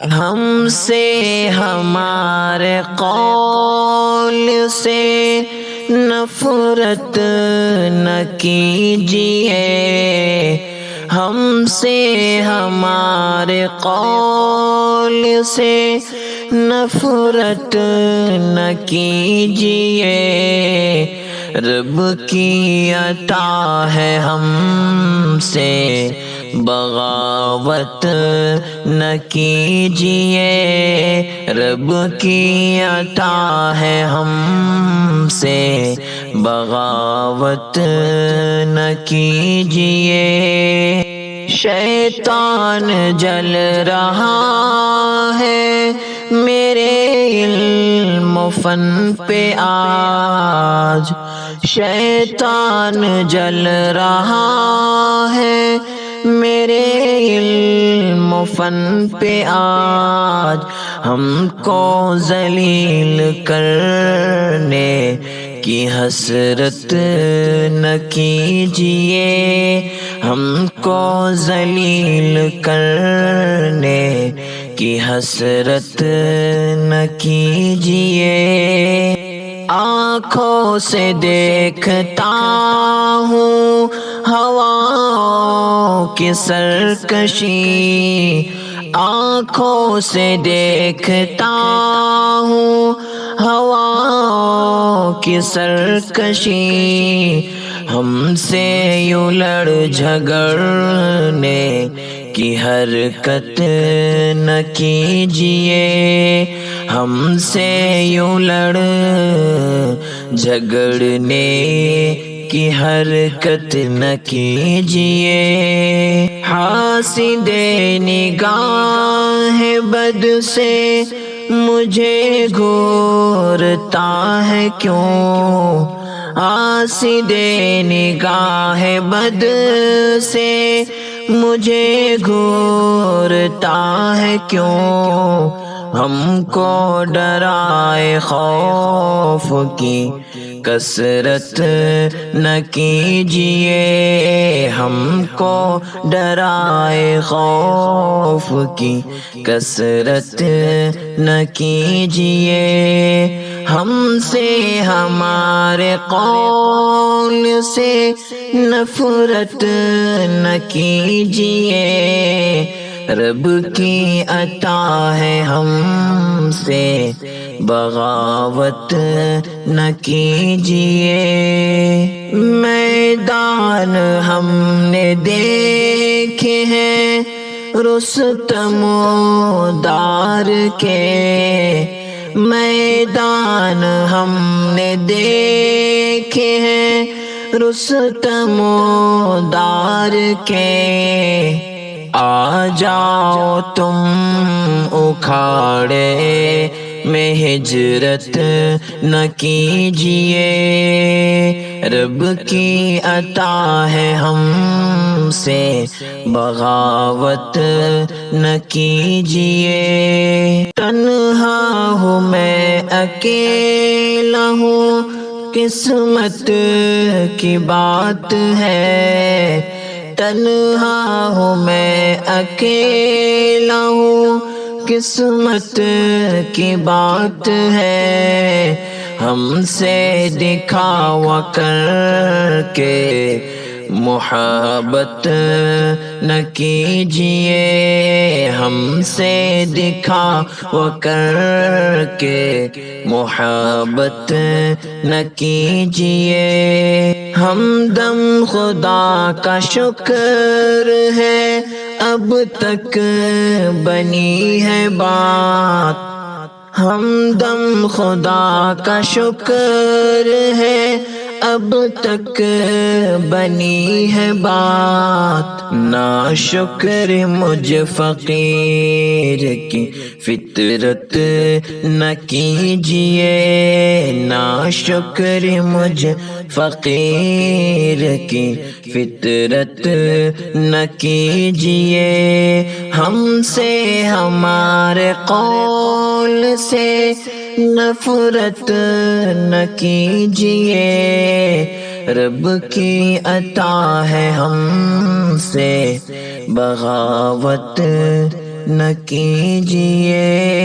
ہم سے ہمارے قول سے نفرت نہ کیجیے، ہم سے ہمارے قول سے نفرت نہ کیجیے، رب کی عطا ہے ہم سے بغاوت نہ کیجیے، رب کی عطا ہے ہم سے بغاوت نہ کیجیے۔ شیطان جل رہا ہے میرے علم و فن پہ آج، شیطان جل رہا ہے میرے علم و فن پہ آج، ہم کو ذلیل کرنے کی حسرت نہ کیجیے، ہم کو ذلیل کرنے کی حسرت نہ کیجیے۔ آنکھوں سے دیکھتا ہوں ہواؤں کی سرکشی، آنکھوں سے دیکھتا ہوں ہواؤں کی سرکشی، ہم سے یوں لڑ جھگڑنے کی حرکت نہ کیجیے، ہم سے یوں لڑ جھگڑنے کی حرکت نہ کیجیے۔ حاسد نگاہ بد سے مجھے گھورتا ہے کیوں، حاسد نگاہ بد سے مجھے گھورتا ہے کیوں، ہم کو ڈرائے خوف کی کثرت نہ کیجیے، ہم کو ڈرائے خوف کی کثرت نہ کیجیے، ہم سے ہمارے قول سے نفرت نہ کیجیے، رب کی عطا ہے ہم سے بغاوت نہ کیجیے۔ میدان ہم نے دیکھے ہیں رستم و دار کے، میدان ہم نے دیکھے ہیں رستم و دار کے، آ جاؤ تم اکھاڑے میں ہجرت نہ کیجیے، رب کی عطا ہے ہم سے بغاوت نہ کیجیے۔ تنہا ہوں میں اکیلا ہوں قسمت کی بات ہے، تنہا ہوں میں اکیلا ہوں قسمت کی بات ہے، ہم سے دکھاوا کر کے محبت نہ کیجیے، ہم سے دکھاوا کر کے محبت نہ کیجیے۔ ہمدم خدا کا شکر ہے اب تک بنی ہے بات، ہمدم خدا کا شکر ہے اب تک بنی ہے بات، ناشکر مجھ فقیر کی فطرت نہ کیجیے، ناشکر مجھ فقیر کی فطرت نہ کیجیے، ہم سے ہمارے قول سے نفرت نہ کیجیے، رب کی عطا ہے ہم سے بغاوت نہ کیجیے